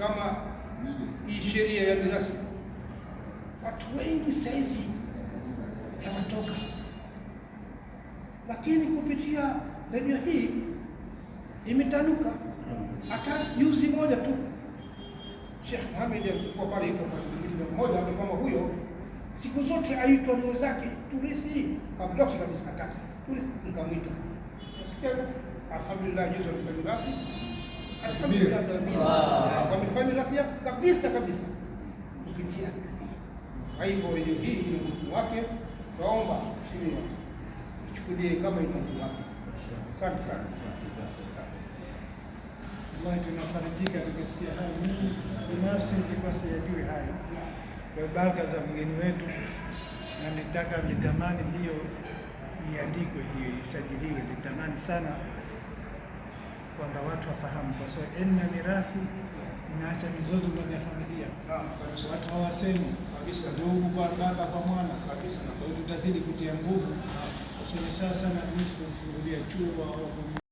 kama hii sheria ya mirathi, watu wengi saizi hawatoka, lakini kupitia redio hii imetanuka. Hata juzi moja tu Sheikh Mohamed alikuwa pale, yuko mmoja mtu kama huyo, siku zote aitwa ndugu zake turithi, kabloki kabisa hataki turithi, nikamwita nasikia alhamdulillah, juzi alifanya rasi, alhamdulillah wamefanya rasi kabisa kabisa kupitia kwa hivyo redio hii ni mtu wake. Naomba chini chukulie kama ina mtu wake. Asante sana. Tunafarijika tukisikia haya. Mimi binafsi nilikuwa sijui haya kwa baraka za mgeni wetu, na nitaka nitamani hiyo iandikwe, hiyo isajiliwe. Nitamani sana kwamba watu wafahamu, kwa sababu elimu ya mirathi inaacha mizozo ndani ya familia. Watu hawasemi ndugu kwa baba kwa mwana kabisa, na kwa hiyo tutazidi kutia nguvu. Sasa sana mtu kumfungulia chuo au